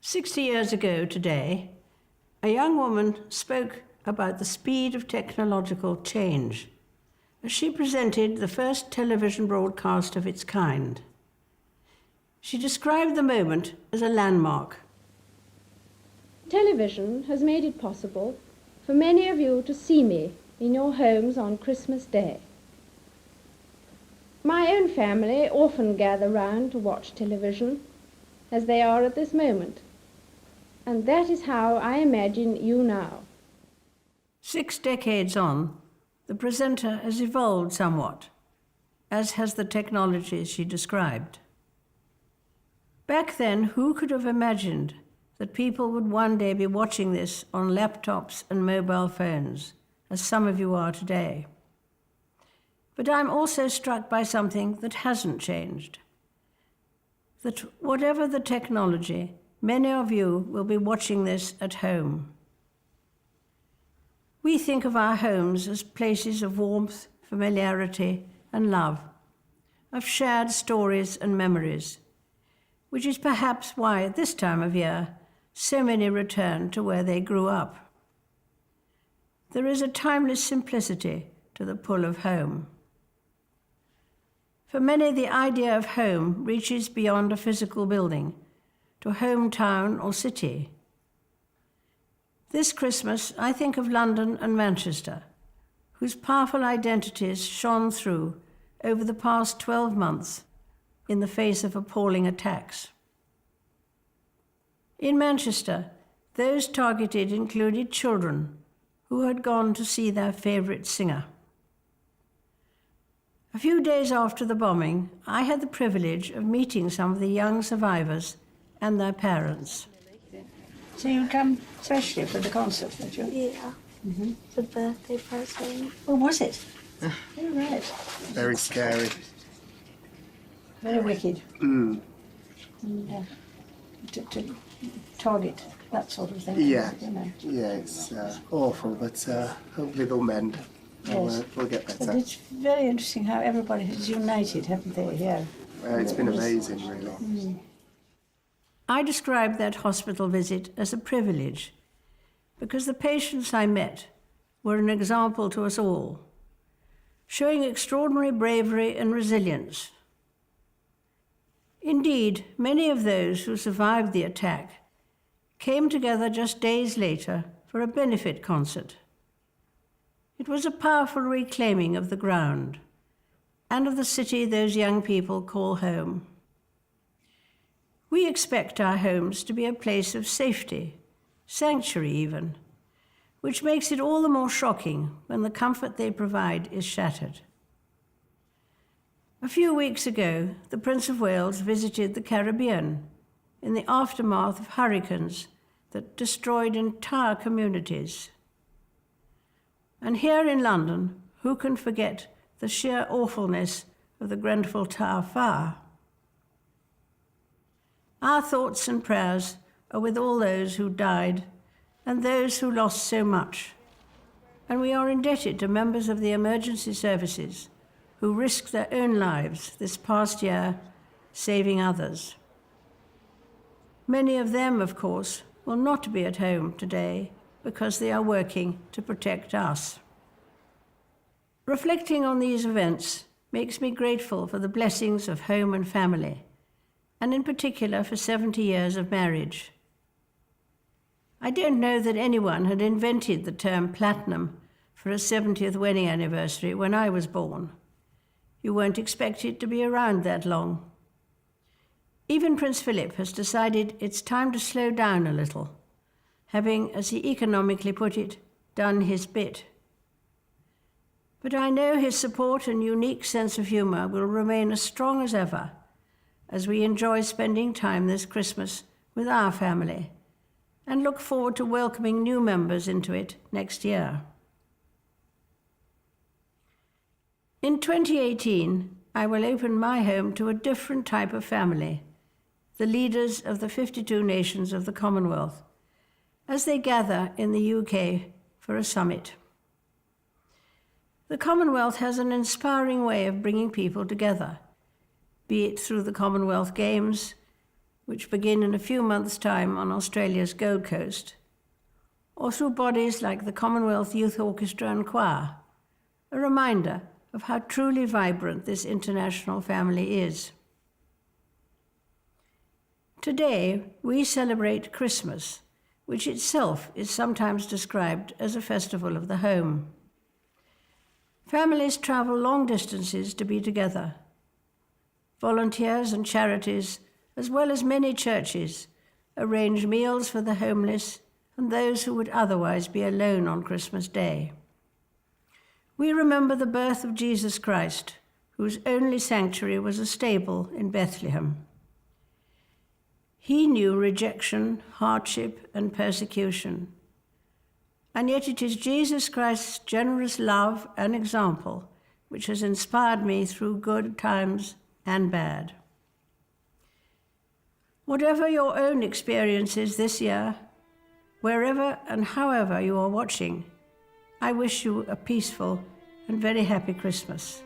60 years ago today, a young woman spoke about the speed of technological change as she presented the first television broadcast of its kind. She described the moment as a landmark. Television has made it possible for many of you to see me in your homes on Christmas Day. My own family often gather round to watch television, as they are at this moment, and that is how I imagine you now. 6 decades on, the presenter has evolved somewhat, as has the technology she described. Back then, who could have imagined that people would one day be watching this on laptops and mobile phones, as some of you are today? But I'm also struck by something that hasn't changed. That whatever the technology, many of you will be watching this at home. We think of our homes as places of warmth, familiarity, and love, of shared stories and memories, which is perhaps why at this time of year, so many return to where they grew up. There is a timeless simplicity to the pull of home. For many, the idea of home reaches beyond a physical building, to hometown or city. This Christmas, I think of London and Manchester, whose powerful identities shone through over the past 12 months in the face of appalling attacks. In Manchester, those targeted included children who had gone to see their favourite singer. A few days after the bombing, I had the privilege of meeting some of the young survivors and their parents. So you come especially for the concert, did you? Yeah. Mm-hmm. The birthday present. What was it? Oh, right. Very scary. Very wicked. Mm. And, to target that sort of thing. Yeah. You know. Yeah, it's awful, but hopefully they'll mend. Yes. We'll get But better. it's very interesting how everybody has united, haven't they, here? It's been amazing, really. Mm. I described that hospital visit as a privilege because the patients I met were an example to us all, showing extraordinary bravery and resilience. Indeed, many of those who survived the attack came together just days later for a benefit concert. It was a powerful reclaiming of the ground and of the city those young people call home. We expect our homes to be a place of safety, sanctuary even, which makes it all the more shocking when the comfort they provide is shattered. A few weeks ago, the Prince of Wales visited the Caribbean in the aftermath of hurricanes that destroyed entire communities. And here in London, who can forget the sheer awfulness of the Grenfell Tower fire? Our thoughts and prayers are with all those who died and those who lost so much. And we are indebted to members of the emergency services who risked their own lives this past year, saving others. Many of them, of course, will not be at home today because they are working to protect us. Reflecting on these events makes me grateful for the blessings of home and family, and in particular for 70 years of marriage. I don't know that anyone had invented the term platinum for a 70th wedding anniversary when I was born. You won't expect it to be around that long. Even Prince Philip has decided it's time to slow down a little, having, as he economically put it, done his bit. But I know his support and unique sense of humour will remain as strong as ever as we enjoy spending time this Christmas with our family and look forward to welcoming new members into it next year. In 2018, I will open my home to a different type of family, the leaders of the 52 nations of the Commonwealth, as they gather in the UK for a summit. The Commonwealth has an inspiring way of bringing people together, be it through the Commonwealth Games, which begin in a few months' time on Australia's Gold Coast, or through bodies like the Commonwealth Youth Orchestra and Choir, a reminder of how truly vibrant this international family is. Today, we celebrate Christmas, which itself is sometimes described as a festival of the home. Families travel long distances to be together. Volunteers and charities, as well as many churches, arrange meals for the homeless and those who would otherwise be alone on Christmas Day. We remember the birth of Jesus Christ, whose only sanctuary was a stable in Bethlehem. He knew rejection, hardship, and persecution. And yet it is Jesus Christ's generous love and example which has inspired me through good times and bad. Whatever your own experience is this year, wherever and however you are watching, I wish you a peaceful and very happy Christmas.